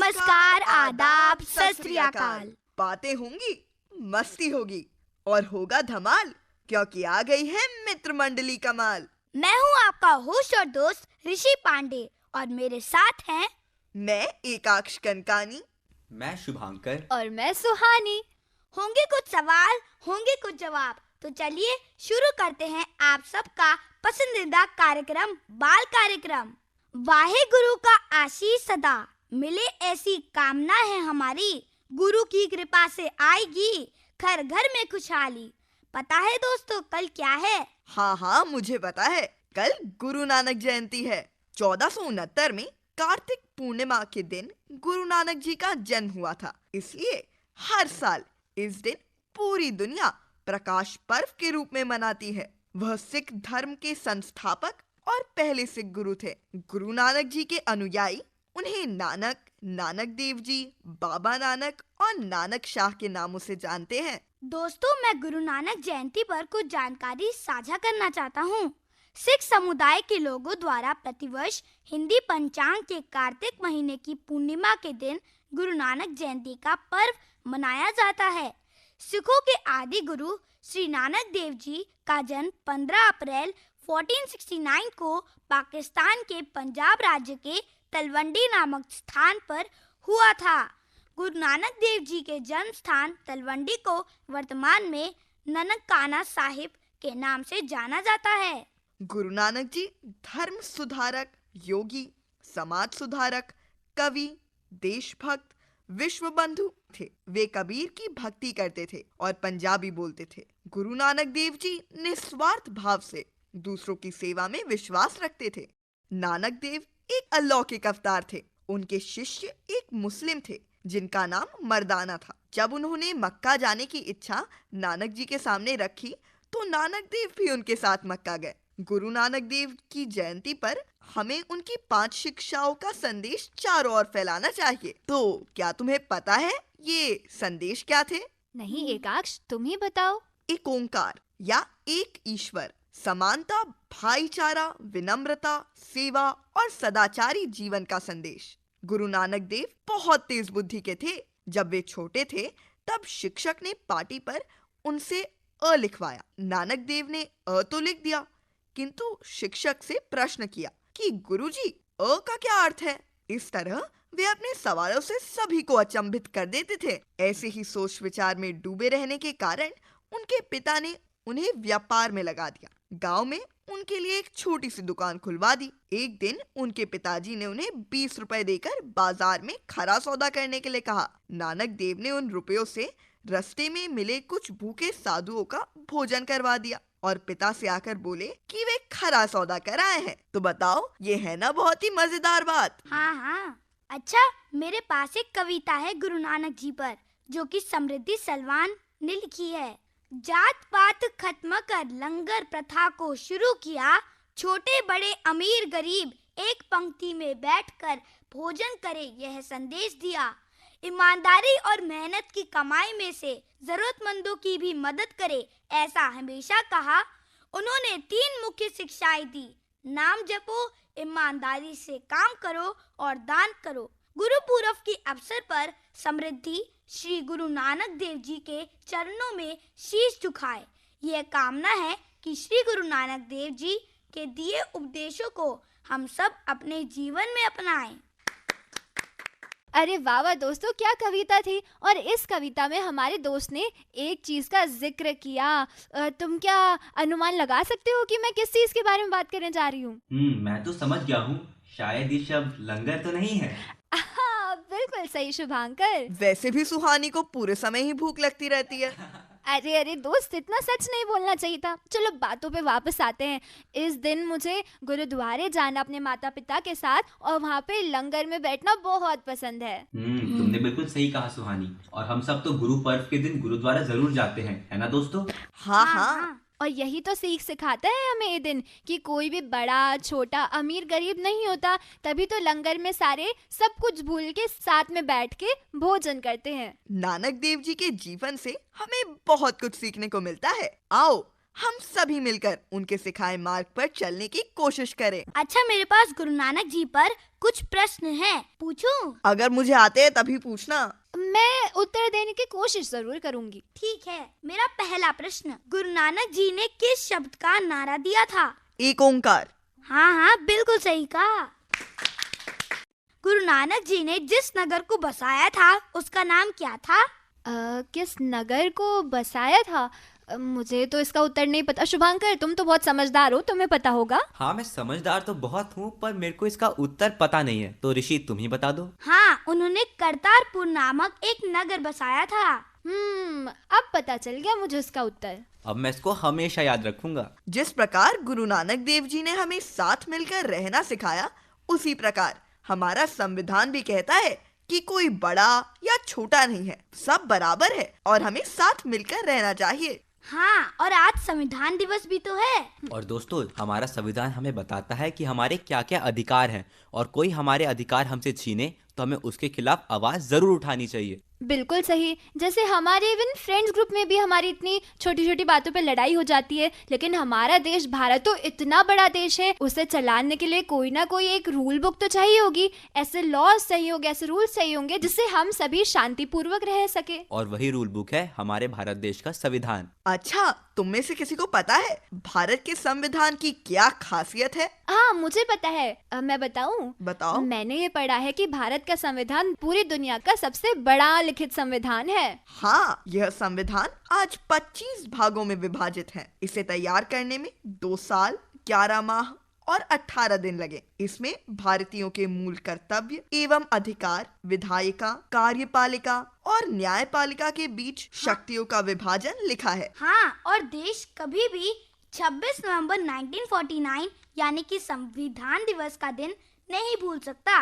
नमस्कार, आदाब, सत श्री अकाल। बातें होंगी, मस्ती होगी और होगा धमाल, क्योंकि आ गई है मित्र मंडली कमाल। मैं हूँ आपका होस्ट और दोस्त ऋषि पांडे और मेरे साथ हैं मैं एकाक्ष कनकानी, मैं शुभांकर और मैं सुहानी। होंगे कुछ सवाल, होंगे कुछ जवाब, तो चलिए शुरू करते हैं आप सबका पसंदीदा कार्यक्रम बाल कार्यक्रम। वाहे गुरु का आशीष सदा मिले, ऐसी कामना है हमारी। गुरु की कृपा से आएगी घर घर में खुशहाली। पता है दोस्तों कल क्या है? हाँ, मुझे पता है। कल गुरु नानक जयंती है। 1469 में कार्तिक पूर्णिमा के दिन गुरु नानक जी का जन्म हुआ था। इसलिए हर साल इस दिन पूरी दुनिया प्रकाश पर्व के रूप में मनाती है। वह सिख धर्म के संस्थापक और पहले सिख गुरु थे। गुरु नानक जी के अनुयायी उन्हें नानक, नानक देव जी, बाबा नानक और नानक शाह के नामों से जानते हैं। दोस्तों, मैं गुरु नानक जयंती पर कुछ जानकारी साझा करना चाहता हूँ। सिख समुदाय के लोगों द्वारा प्रतिवर्ष हिंदी पंचांग के कार्तिक महीने की पूर्णिमा के दिन गुरु नानक जयंती का पर्व मनाया जाता है। सिखों के आदि गुरु श्री नानक देव जी का जन्म 15 अप्रैल 1469 को पाकिस्तान के पंजाब राज्य के तलवंडी नामक स्थान पर हुआ था। गुरु नानक देव जी के जन्म स्थान तलवंडी को वर्तमान में ननकाना साहिब के नाम से जाना जाता है। गुरु नानक जी धर्म सुधारक, योगी, समाज सुधारक, कवि, देशभक्त, विश्व बंधु थे। वे कबीर की भक्ति करते थे और पंजाबी बोलते थे। गुरु नानक देव जी निस्वार्थ भाव से दूसरों की सेवा में विश्वास रखते थे। नानक देव एक अलौकिक अवतार थे। उनके शिष्य एक मुस्लिम थे जिनका नाम मर्दाना था। जब उन्होंने मक्का जाने की इच्छा नानक जी के सामने रखी तो नानक देव भी उनके साथ मक्का गए। गुरु नानक देव की जयंती पर हमें उनकी 5 शिक्षाओं का संदेश चारों ओर फैलाना चाहिए। तो क्या तुम्हें पता है ये संदेश क्या थे? नहीं एकाक्ष, तुम ही बताओ। एक ओंकार या एक ईश्वर, समानता, भाईचारा, विनम्रता, सेवा और सदाचारी जीवन का संदेश। गुरु नानक देव बहुत तेज बुद्धि के थे। जब वे छोटे थे तब शिक्षक ने पाटी पर उनसे अ लिखवाया। नानक देव ने अ तो लिख दिया, किंतु शिक्षक से प्रश्न किया कि गुरुजी अ का क्या अर्थ है। इस तरह वे अपने सवालों से सभी को अचंभित कर देते थे। ऐसे ही सोच विचार में डूबे रहने के कारण उनके पिता ने उन्हें व्यापार में लगा दिया। गांव में उनके लिए एक छोटी सी दुकान खुलवा दी। एक दिन उनके पिताजी ने उन्हें 20 रुपए देकर बाजार में खरा सौदा करने के लिए कहा। नानक देव ने उन रुपयों से रास्ते में मिले कुछ भूखे साधुओं का भोजन करवा दिया और पिता से आकर बोले कि वे खरा सौदा कर आए हैं। तो बताओ, ये है ना बहुत ही मजेदार बात। हाँ। अच्छा, मेरे पास एक कविता है गुरु नानक जी पर, जो कि समृद्धि सलवान ने लिखी है। जात पात खत्म कर लंगर प्रथा को शुरू किया, छोटे बड़े अमीर गरीब एक पंक्ति में बैठकर भोजन करे यह संदेश दिया। ईमानदारी और मेहनत की कमाई में से जरूरतमंदों की भी मदद करे, ऐसा हमेशा कहा। उन्होंने 3 मुख्य शिक्षाएं दी। नाम जपो, ईमानदारी से काम करो और दान करो। गुरु पूर्व के अवसर पर समृद्धि श्री गुरु नानक देव जी के चरणों में शीश झुकाए। यह कामना है कि श्री गुरु नानक देव जी के दिए उपदेशों को हम सब अपने जीवन में अपनाएं। अरे वाह दोस्तों, क्या कविता थी। और इस कविता में हमारे दोस्त ने एक चीज का जिक्र किया। तुम क्या अनुमान लगा सकते हो कि मैं किस चीज के बारे में बात करने जा रही हूँ? मैं तो समझ गया हूँ। शायद ये शब्द लंगर तो नहीं है। हाँ, बिल्कुल सही शुभांकर। वैसे भी सुहानी को पूरे समय ही भूख लगती रहती है। अरे दोस्त, इतना सच नहीं बोलना चाहिए था। चलो बातों पे वापस आते हैं। इस दिन मुझे गुरुद्वारे जाना अपने माता पिता के साथ और वहाँ पे लंगर में बैठना बहुत पसंद है। तुमने बिल्कुल सही कहा सुहानी। और हम सब तो गुरु पर्व के दिन गुरुद्वारा जरूर जाते हैं, है ना दोस्तों? हाँ। और यही तो सीख सिखाता है हमें ये दिन कि कोई भी बड़ा छोटा अमीर गरीब नहीं होता। तभी तो लंगर में सारे सब कुछ भूल के साथ में बैठ के भोजन करते हैं। नानक देव जी के जीवन से हमें बहुत कुछ सीखने को मिलता है। आओ हम सभी मिलकर उनके सिखाए मार्ग पर चलने की कोशिश करें। अच्छा, मेरे पास गुरु नानक जी पर कुछ प्रश्न हैं, पूछूं? अगर मुझे आते हैं तभी पूछना। मैं उत्तर देने की कोशिश जरूर करूंगी। ठीक है। मेरा पहला प्रश्न, गुरु नानक जी ने किस शब्द का नारा दिया था? एक ओंकार। हाँ हाँ, बिल्कुल सही कहा। गुरु नानक जी ने जिस नगर को बसाया था उसका नाम क्या था? किस नगर को बसाया था? मुझे तो इसका उत्तर नहीं पता। शुभांकर, तुम तो बहुत समझदार हो, तुम्हें पता होगा। हाँ, मैं समझदार तो बहुत हूँ, पर मेरे को इसका उत्तर पता नहीं है, तो ऋषि तुम ही बता दो। हाँ, उन्होंने करतारपुर नामक एक नगर बसाया था। अब पता चल गया मुझे इसका उत्तर। अब मैं इसको हमेशा याद रखूंगा। जिस प्रकार गुरु नानक देव जी ने हमें साथ मिलकर रहना सिखाया, उसी प्रकार हमारा संविधान भी कहता है कि कोई बड़ा या छोटा नहीं है, सब बराबर है और हमें साथ मिलकर रहना चाहिए। हाँ, और आज संविधान दिवस भी तो है। और दोस्तों, हमारा संविधान हमें बताता है कि हमारे क्या क्या अधिकार हैं, और कोई हमारे अधिकार हमसे छीने तो हमें उसके खिलाफ आवाज जरूर उठानी चाहिए। बिल्कुल सही। जैसे हमारे इवन फ्रेंड्स ग्रुप में भी हमारी इतनी छोटी छोटी बातों पे लड़ाई हो जाती है, लेकिन हमारा देश भारत तो इतना बड़ा देश है, उसे चलाने के लिए कोई ना कोई एक रूल बुक तो चाहिए होगी। ऐसे लॉज चाहिए होंगे, ऐसे रूल्स चाहिए होंगे जिससे हम सभी शांतिपूर्वक रह सके। और वही रूल बुक है हमारे भारत देश का संविधान। अच्छा, तुम में से किसी को पता है भारत के संविधान की क्या खासियत है? हाँ, मुझे पता है। मैं बताऊं? बताओ। मैंने ये पढ़ा है कि भारत का संविधान पूरी दुनिया का सबसे बड़ा लिखित संविधान है। हाँ, यह संविधान आज 25 भागों में विभाजित है। इसे तैयार करने में 2 साल, 11 माह और 18 दिन लगे। इसमें भारतीयों के मूल कर्तव्य एवं अधिकार, विधायिका, कार्यपालिका और न्यायपालिका के बीच शक्तियों का विभाजन लिखा है। हाँ, और देश कभी भी 26 नवंबर 1949 यानी कि संविधान दिवस का दिन नहीं भूल सकता।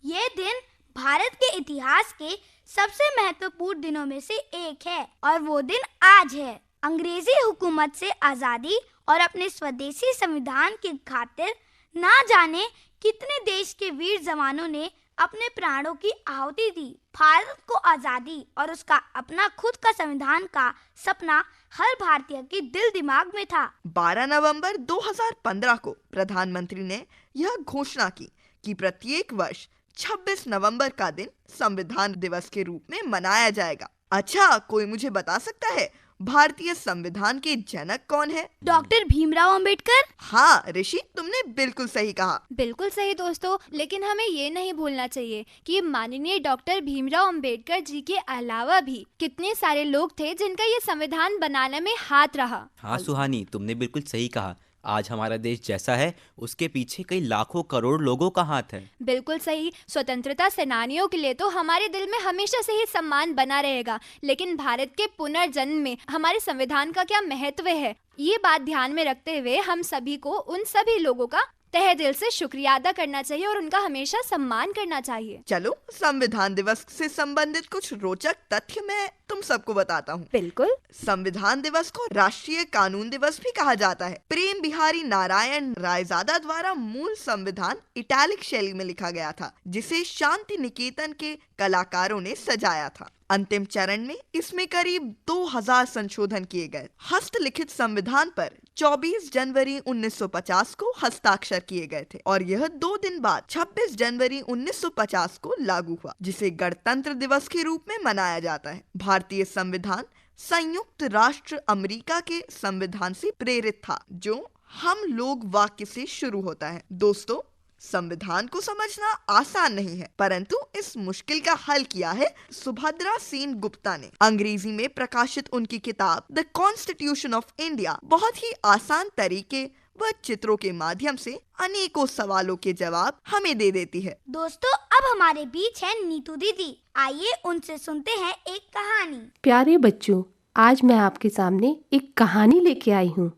ये दिन भारत के इतिहास के सबसे महत्वपूर्ण दिनों में से एक है और वो दिन आज है। अंग्रेजी हुकूमत से आजादी और अपने स्वदेशी संविधान की खातिर ना जाने कितने देश के वीर जवानों ने अपने प्राणों की आहुति दी। भारत को आजादी और उसका अपना खुद का संविधान का सपना हर भारतीय के दिल दिमाग में था। 12 नवंबर 2015 को प्रधानमंत्री ने यह घोषणा की कि प्रत्येक वर्ष 26 नवंबर का दिन संविधान दिवस के रूप में मनाया जाएगा। अच्छा, कोई मुझे बता सकता है भारतीय संविधान के जनक कौन है? डॉक्टर भीमराव अंबेडकर। हाँ ऋषि, तुमने बिल्कुल सही कहा। बिल्कुल सही दोस्तों, लेकिन हमें ये नहीं भूलना चाहिए कि माननीय डॉक्टर भीमराव अंबेडकर जी के अलावा भी कितने सारे लोग थे जिनका ये संविधान बनाने में हाथ रहा। हाँ सुहानी, तुमने बिल्कुल सही कहा। आज हमारा देश जैसा है उसके पीछे कई लाखों करोड़ लोगों का हाथ है। बिल्कुल सही। स्वतंत्रता सेनानियों के लिए तो हमारे दिल में हमेशा से ही सम्मान बना रहेगा, लेकिन भारत के पुनर्जन्म में हमारे संविधान का क्या महत्व है, ये बात ध्यान में रखते हुए हम सभी को उन सभी लोगों का तहे दिल से शुक्रिया अदा करना चाहिए और उनका हमेशा सम्मान करना चाहिए। चलो, संविधान दिवस से संबंधित कुछ रोचक तथ्य मैं तुम सबको बताता हूँ। बिल्कुल। संविधान दिवस को राष्ट्रीय कानून दिवस भी कहा जाता है। प्रेम बिहारी नारायण रायजादा द्वारा मूल संविधान इटैलिक शैली में लिखा गया था, जिसे शांति निकेतन के कलाकारों ने सजाया था। अंतिम चरण में इसमें करीब 2000 संशोधन किए गए। हस्तलिखित संविधान पर 24 जनवरी 1950 को हस्ताक्षर किए गए थे और यह 2 दिन बाद 26 जनवरी 1950 को लागू हुआ, जिसे गणतंत्र दिवस के रूप में मनाया जाता है। भारतीय संविधान संयुक्त राष्ट्र अमेरिका के संविधान से प्रेरित था, जो हम लोग वाक्य से शुरू होता है। दोस्तों, संविधान को समझना आसान नहीं है, परंतु इस मुश्किल का हल किया है सुभद्रा सेन गुप्ता ने। अंग्रेजी में प्रकाशित उनकी किताब द कॉन्स्टिट्यूशन ऑफ इंडिया बहुत ही आसान तरीके व चित्रों के माध्यम से अनेकों सवालों के जवाब हमें दे देती है। दोस्तों, अब हमारे बीच है नीतू दीदी। आइए उनसे सुनते हैं एक कहानी। प्यारे बच्चों, आज मैं आपके सामने एक कहानी लेके आई हूँ।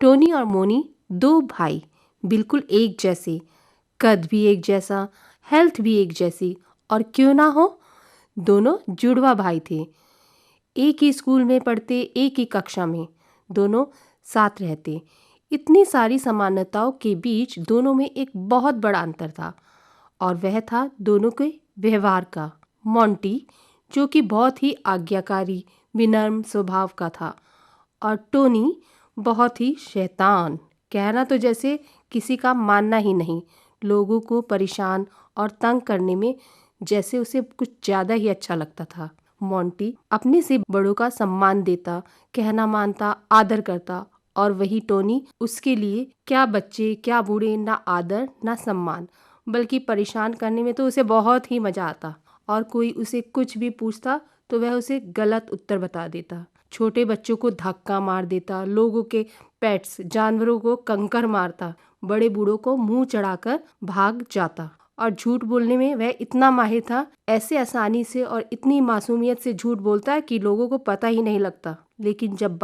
टोनी और मोनी 2 भाई, बिल्कुल एक जैसे, कद भी एक जैसा, हेल्थ भी एक जैसी, और क्यों ना हो दोनों जुड़वा भाई थे। एक ही स्कूल में पढ़ते, एक ही कक्षा में, दोनों साथ रहते। इतनी सारी समानताओं के बीच दोनों में एक बहुत बड़ा अंतर था, और वह था दोनों के व्यवहार का। मोंटी, जो कि बहुत ही आज्ञाकारी विनम्र स्वभाव का था, और टोनी बहुत ही शैतान, कहना तो जैसे किसी का मानना ही नहीं। लोगों को परेशान और तंग करने में जैसे उसे कुछ ज़्यादा ही अच्छा लगता था। मोंटी अपने से बड़ों का सम्मान देता, कहना मानता, आदर करता, और वही टोनी, उसके लिए क्या बच्चे क्या बूढ़े, ना आदर ना सम्मान, बल्कि परेशान करने में तो उसे बहुत ही मज़ा आता। और कोई उसे कुछ भी पूछता तो वह उसे गलत उत्तर बता देता। छोटे बच्चों को धक्का मार देता, लोगों के पेट्स जानवरों को कंकर मारता, बड़े बूढ़ों को मुंह चढ़ाकर भाग जाता। और झूठ बोलने में वह इतना माहिर था, ऐसे आसानी से और इतनी मासूमियत से झूठ बोलता है कि लोगों को पता ही नहीं लगता। लेकिन जब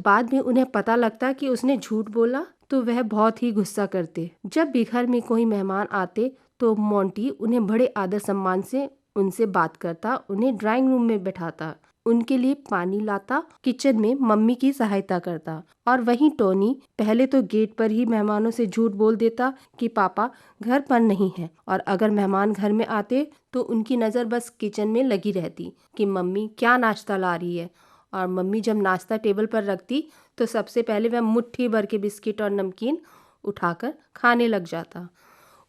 बाद में उन्हें पता लगता कि उसने झूठ बोला तो वह बहुत ही गुस्सा करते। जब भी घर में कोई मेहमान आते तो मोंटी उन्हें बड़े आदर सम्मान से उनसे बात करता, उन्हें ड्राइंग रूम में बैठाता, उनके लिए पानी लाता, किचन में मम्मी की सहायता करता। और वहीं टोनी पहले तो गेट पर ही मेहमानों से झूठ बोल देता कि पापा घर पर नहीं है, और अगर मेहमान घर में आते तो उनकी नज़र बस किचन में लगी रहती कि मम्मी क्या नाश्ता ला रही है। और मम्मी जब नाश्ता टेबल पर रखती तो सबसे पहले वह मुट्ठी भर के बिस्किट और नमकीन उठाकर खाने लग जाता।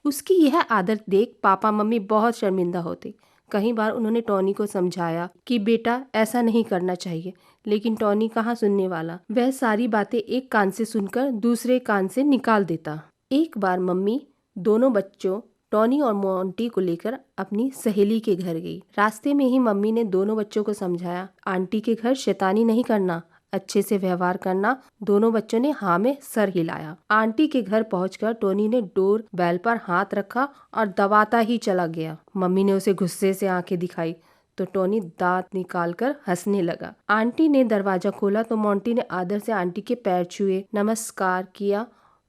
उसकी यह आदत देख पापा मम्मी बहुत शर्मिंदा होते। कई बार उन्होंने टॉनी को समझाया कि बेटा ऐसा नहीं करना चाहिए, लेकिन टॉनी कहाँ सुनने वाला। वह सारी बातें एक कान से सुनकर दूसरे कान से निकाल देता। एक बार मम्मी दोनों बच्चों टॉनी और मोंटी को लेकर अपनी सहेली के घर गई। रास्ते में ही मम्मी ने दोनों बच्चों को समझाया, आंटी के घर शैतानी नहीं करना, अच्छे से व्यवहार करना। दोनों बच्चों ने हाँ में सर हिलाया। आंटी के घर पहुंचकर टोनी ने डोर बेल पर हाथ रखा और दबाता ही चला गया। मम्मी ने उसे गुस्से से आंखें दिखाई तो टोनी दांत निकालकर हंसने लगा। आंटी ने दरवाजा खोला तो मोंटी ने आदर से आंटी के पैर छुए, नमस्कार किया,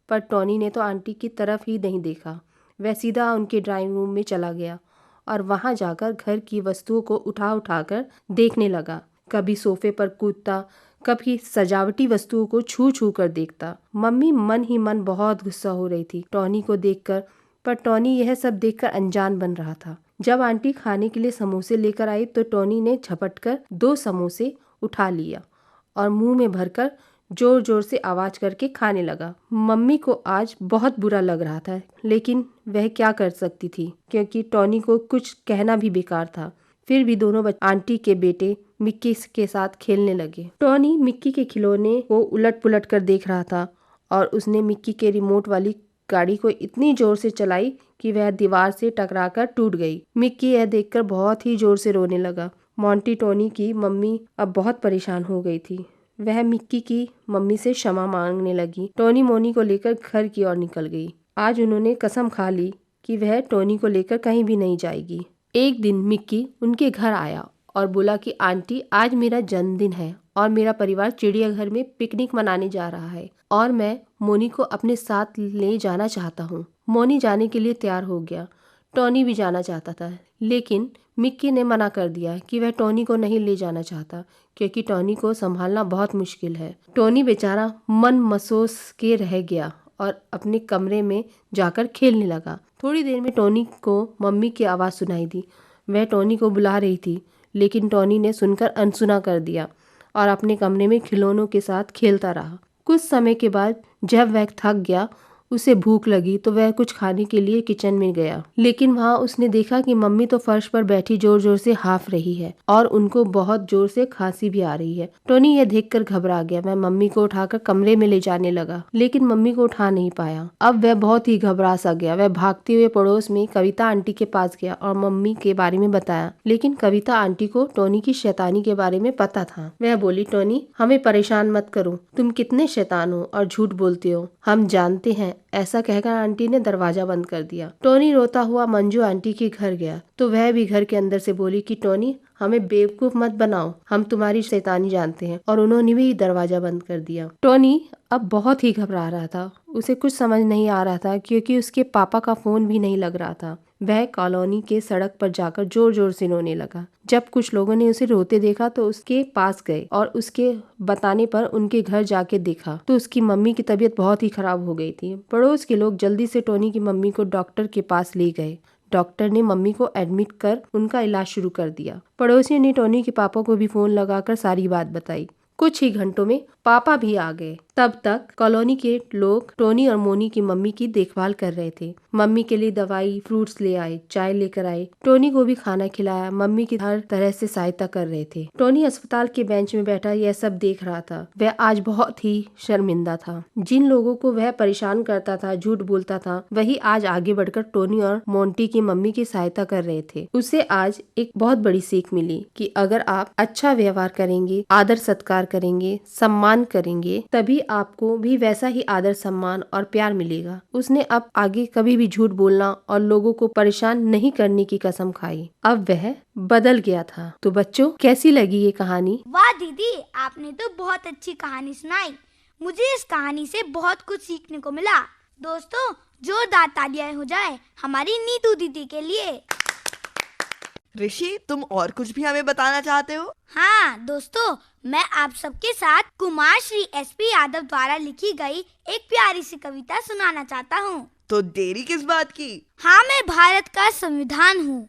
पर टोनी ने तो आंटी की तरफ ही नहीं देखा। वह सीधा उनके ड्राइंग रूम में चला गया और वहां जाकर घर की वस्तुओं को उठा उठाकर देखने लगा। कभी सोफे पर कूदता, कभी सजावटी वस्तुओं को छू छू कर देखता। मम्मी मन ही मन बहुत गुस्सा हो रही थी टॉनी को देखकर, पर टॉनी यह सब देखकर अनजान बन रहा था। जब आंटी खाने के लिए समोसे लेकर आई तो टॉनी ने झपटकर 2 समोसे उठा लिया और मुंह में भरकर जोर जोर से आवाज करके खाने लगा। मम्मी को आज बहुत बुरा लग रहा था, लेकिन वह क्या कर सकती थी, क्योंकि टॉनी को कुछ कहना भी बेकार था। फिर भी दोनों बच्चे आंटी के बेटे मिक्की के साथ खेलने लगे। टॉनी मिक्की के खिलौने को उलट पुलट कर देख रहा था और उसने मिक्की के रिमोट वाली गाड़ी को इतनी जोर से चलाई कि वह दीवार से टकराकर टूट गई। मिक्की यह देखकर बहुत ही जोर से रोने लगा। मोंटी टोनी की मम्मी अब बहुत परेशान हो गई थी। वह मिक्की की मम्मी से क्षमा मांगने लगी। टोनी मोनी को लेकर घर की ओर निकल गई। आज उन्होंने कसम खा ली कि वह टोनी को लेकर कहीं भी नहीं जाएगी। एक दिन मिक्की उनके घर आया और बोला कि आंटी, आज मेरा जन्मदिन है और मेरा परिवार चिड़ियाघर में पिकनिक मनाने जा रहा है और मैं मोनी को अपने साथ ले जाना चाहता हूँ। मोनी जाने के लिए तैयार हो गया। टॉनी भी जाना चाहता था, लेकिन मिक्की ने मना कर दिया कि वह टॉनी को नहीं ले जाना चाहता, क्योंकि टॉनी को संभालना बहुत मुश्किल है। टॉनी बेचारा मन मसोस के रह गया और अपने कमरे में जाकर खेलने लगा। थोड़ी देर में टॉनी को मम्मी की आवाज़ सुनाई दी। वह टॉनी को बुला रही थी, लेकिन टॉनी ने सुनकर अनसुना कर दिया और अपने कमरे में खिलौनों के साथ खेलता रहा। कुछ समय के बाद जब वह थक गया, उसे भूख लगी तो वह कुछ खाने के लिए किचन में गया, लेकिन वहां उसने देखा कि मम्मी तो फर्श पर बैठी जोर जोर से हाफ रही है और उनको बहुत जोर से खांसी भी आ रही है। टोनी यह देखकर घबरा गया। वह मम्मी को उठाकर कमरे में ले जाने लगा, लेकिन मम्मी को उठा नहीं पाया। अब वह बहुत ही घबरा सा गया। वह भागते हुए पड़ोस में कविता आंटी के पास गया और मम्मी के बारे में बताया, लेकिन कविता आंटी को टोनी की शैतानी के बारे में पता था। वह बोली, टोनी, हमें परेशान मत करो, तुम कितने शैतान हो और झूठ बोलते हो, हम जानते हैं। ऐसा कहकर आंटी ने दरवाजा बंद कर दिया। टोनी रोता हुआ मंजू आंटी के घर गया तो वह भी घर के अंदर से बोली कि टोनी, हमें बेवकूफ मत बनाओ, हम तुम्हारी शैतानी जानते हैं, और उन्होंने भी दरवाजा बंद कर दिया। टोनी अब बहुत ही घबरा रहा था। उसे कुछ समझ नहीं आ रहा था, क्योंकि उसके पापा का फोन भी नहीं लग रहा था। वह कॉलोनी के सड़क पर जाकर जोर जोर से रोने लगा। जब कुछ लोगों ने उसे रोते देखा तो उसके पास गए और उसके बताने पर उनके घर जाके देखा तो उसकी मम्मी की तबीयत बहुत ही खराब हो गई थी। पड़ोस के लोग जल्दी से टोनी की मम्मी को डॉक्टर के पास ले गए। डॉक्टर ने मम्मी को एडमिट कर उनका इलाज शुरू कर दिया। पड़ोसियों ने टोनी के पापा को भी फोन लगाकर सारी बात बताई। कुछ ही घंटों में पापा भी आ गए। तब तक कॉलोनी के लोग टोनी और मोनी की मम्मी की देखभाल कर रहे थे। मम्मी के लिए दवाई, फ्रूट्स ले आए, चाय लेकर आए, टोनी को भी खाना खिलाया। मम्मी की हर तरह से सहायता कर रहे थे। टोनी अस्पताल के बेंच में बैठा यह सब देख रहा था। वह आज बहुत ही शर्मिंदा था। जिन लोगों को वह परेशान करता था, झूठ बोलता था, वही आज आगे बढ़कर टोनी और मोंटी की मम्मी की सहायता कर रहे थे। उसे आज एक बहुत बड़ी सीख मिली कि अगर आप अच्छा व्यवहार करेंगे, आदर सत्कार करेंगे, सम्मान करेंगे, तभी आपको भी वैसा ही आदर, सम्मान और प्यार मिलेगा। उसने अब आगे कभी भी झूठ बोलना और लोगों को परेशान नहीं करने की कसम खाई। अब वह बदल गया था। तो बच्चों, कैसी लगी ये कहानी? वाह दीदी, आपने तो बहुत अच्छी कहानी सुनाई। मुझे इस कहानी से बहुत कुछ सीखने को मिला। दोस्तों, जोरदार तालियां हो जाए हमारी नीतू दीदी के लिए। ऋषि, तुम और कुछ भी हमें बताना चाहते हो? हाँ दोस्तों, मैं आप सबके साथ कुमार श्री SP यादव द्वारा लिखी गई एक प्यारी सी कविता सुनाना चाहता हूँ। तो देरी किस बात की? हाँ, मैं भारत का संविधान हूँ,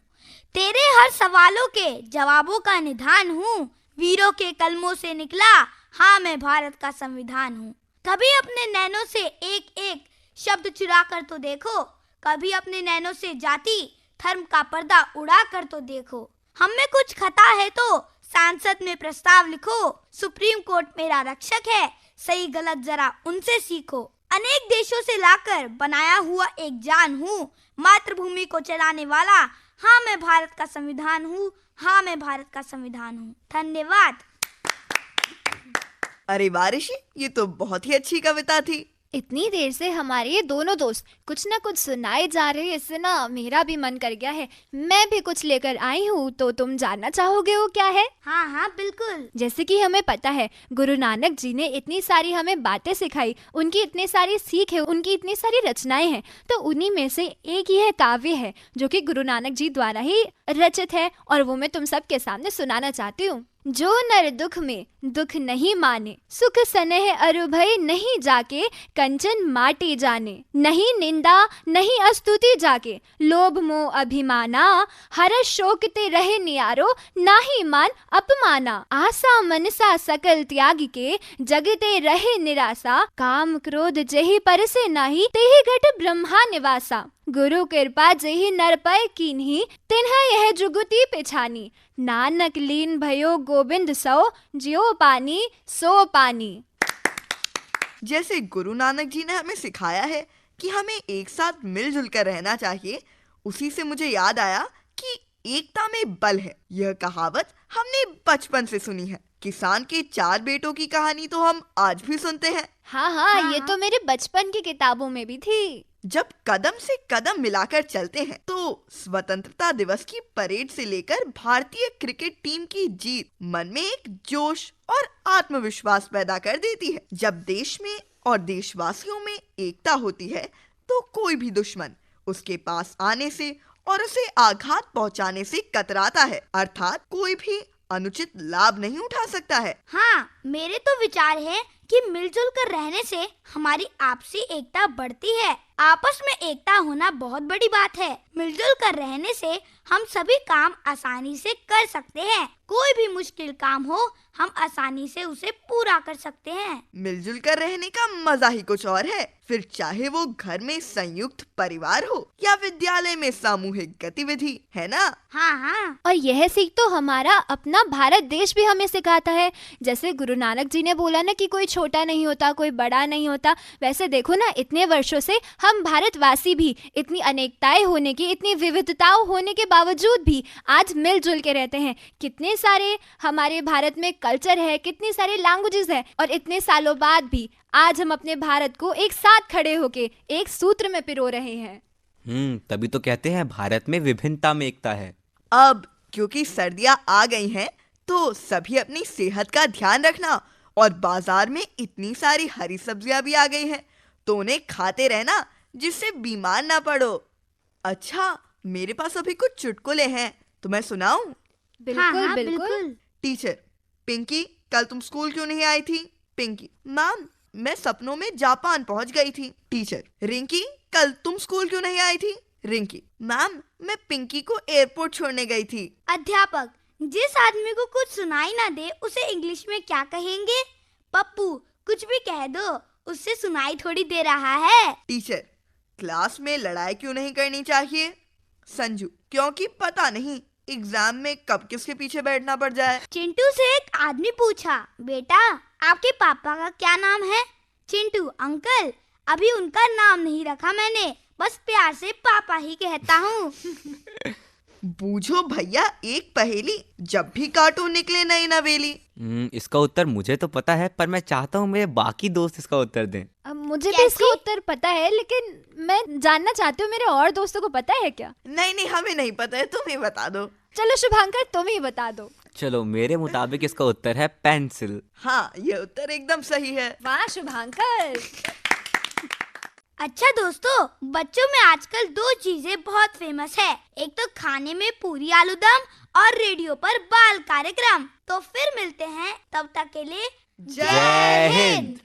तेरे हर सवालों के जवाबों का निधान हूँ, वीरों के कलमों से निकला, हाँ मैं भारत का संविधान हूँ। कभी अपने नैनों से एक एक शब्द चुरा कर तो देखो, कभी अपने नैनों से जाति धर्म का पर्दा उड़ा कर तो देखो। हम में कुछ खता है तो सांसद में प्रस्ताव लिखो, सुप्रीम कोर्ट मेरा रक्षक है, सही गलत जरा उनसे सीखो। अनेक देशों से लाकर बनाया हुआ एक जान हूँ, मातृभूमि को चलाने वाला, हाँ मैं भारत का संविधान हूँ, हाँ मैं भारत का संविधान हूँ। धन्यवाद। अरे वाह ऋषि, ये तो बहुत ही अच्छी कविता थी। इतनी देर से हमारे ये दोनों दोस्त कुछ ना कुछ सुनाए जा रहे हैं, इससे ना मेरा भी मन कर गया है। मैं भी कुछ लेकर आई हूँ, तो तुम जानना चाहोगे वो क्या है? हाँ हाँ बिल्कुल। जैसे कि हमें पता है गुरु नानक जी ने इतनी सारी हमें बातें सिखाई, उनकी इतनी सारी सीख है, उनकी इतनी सारी रचनाएं हैं। तो उन्हीं में से एक यह काव्य है जो कि गुरु नानक जी द्वारा ही रचित है, और वो मैं तुम सबके सामने सुनाना चाहती हूँ। जो नर दुख में दुख नहीं माने, सुख सनेह अरुभय नहीं जाके, कंचन माटी जाने, नहीं निंदा नहीं अस्तुति जाके, लोभ मोह अभिमाना, हर्ष शोक ते रहे नियारो, नाही मान अपमाना, आशा मनसा सकल त्याग के, जगते रहे निराशा, काम क्रोध जेहि परसे नाही, तेहि घट ब्रह्मा निवासा, गुरु कृपा जेहि नर पय कीन्ही, तिन्ह यह जुगति पिछानी, नानक लीन भयो गोविंद सो, जियो पानी सो पानी। जैसे गुरु नानक जी ने हमें सिखाया है कि हमें एक साथ मिलजुल कर रहना चाहिए, उसी से मुझे याद आया कि एकता में बल है। यह कहावत हमने बचपन से सुनी है। किसान के 4 बेटों की कहानी तो हम आज भी सुनते हैं। हाँ, ये तो मेरे बचपन की किताबों में भी थी। जब कदम से कदम मिलाकर चलते हैं तो स्वतंत्रता दिवस की परेड से लेकर भारतीय क्रिकेट टीम की जीत मन में एक जोश और आत्मविश्वास पैदा कर देती है। जब देश में और देशवासियों में एकता होती है तो कोई भी दुश्मन उसके पास आने से और उसे आघात पहुंचाने से कतराता है, अर्थात कोई भी अनुचित लाभ नहीं उठा सकता है। हाँ, मेरे तो विचार है कि मिलजुल कर रहने से हमारी आपसी एकता बढ़ती है। आपस में एकता होना बहुत बड़ी बात है। मिलजुल कर रहने से हम सभी काम आसानी से कर सकते हैं। कोई भी मुश्किल काम हो, हम आसानी से उसे पूरा कर सकते हैं। मिलजुल कर रहने का मजा ही कुछ और है। फिर चाहे वो घर में संयुक्त परिवार हो या विद्यालय में सामूहिक गतिविधि, है ना? हाँ हाँ। और यह सीख तो हमारा अपना भारत देश भी हमें सिखाता है। जैसे गुरु नानक जी ने बोला ना कि कोई छोटा नहीं होता, कोई बड़ा नहीं होता। वैसे देखो ना, इतने वर्षों से हम भारतवासी भी इतनी अनेकताएं होने की, इतनी विविधताओं होने के बावजूद भी आज मिलजुल के रहते हैं। कितने सारे हमारे भारत में कल्चर है, कितनी सारे लैंग्वेजेस है, और इतने सालों बाद भी आज हम अपने भारत को एक साथ खड़े होके एक सूत्र में पिरो रहे हैं। तभी तो कहते हैं भारत में विभिन्नता में एकता है। अब क्योंकि सर्दियां आ गई हैं तो सभी अपनी सेहत का ध्यान रखना, और बाजार में इतनी सारी हरी सब्जियां भी आ गई हैं तो उन्हें खाते रहना जिससे बीमार ना पड़ो। अच्छा, मेरे पास अभी कुछ चुटकुले हैं तो मैं सुनाऊं? बिल्कुल बिल्कुल। टीचर, पिंकी कल तुम स्कूल क्यों नहीं आई थी? पिंकी, मैम मैं सपनों में जापान पहुंच गई थी। टीचर, रिंकी कल तुम स्कूल क्यों नहीं आई थी? रिंकी, मैम मैं पिंकी को एयरपोर्ट छोड़ने गई थी। अध्यापक, जिस आदमी को कुछ सुनाई ना दे उसे इंग्लिश में क्या कहेंगे? पप्पू, कुछ भी कह दो, उससे सुनाई थोड़ी दे रहा है। टीचर, क्लास में लड़ाई क्यों नहीं करनी चाहिए? संजू, क्योंकि पता नहीं एग्जाम में कब किसके पीछे बैठना पड़ जाए। चिंटू से एक आदमी पूछा, बेटा आपके पापा का क्या नाम है? चिंटू, अंकल, अभी उनका नाम नहीं रखा मैंने, बस प्यार से पापा ही कहता हूँ। बूझो भैया एक पहेली, जब भी कार्टून निकले नई नवेली। इसका उत्तर मुझे तो पता है, पर मैं चाहता हूँ मेरे बाकी दोस्त इसका उत्तर दें। मुझे भी कैसे? इसका उत्तर पता है, लेकिन मैं जानना चाहती हूँ मेरे और दोस्तों को पता है क्या? नहीं नहीं, हमें नहीं पता है, तुम ही बता दो। चलो शुभांकर, तुम ही बता दो। चलो, मेरे मुताबिक इसका उत्तर है पेंसिल। हाँ, ये उत्तर एकदम सही है। वाह शुभांकर। अच्छा दोस्तों, बच्चों में आजकल दो चीजें बहुत फेमस है, एक तो खाने में पूरी आलूदम और रेडियो पर बाल कार्यक्रम। तो फिर मिलते हैं, तब तक के लिए जय हिंद।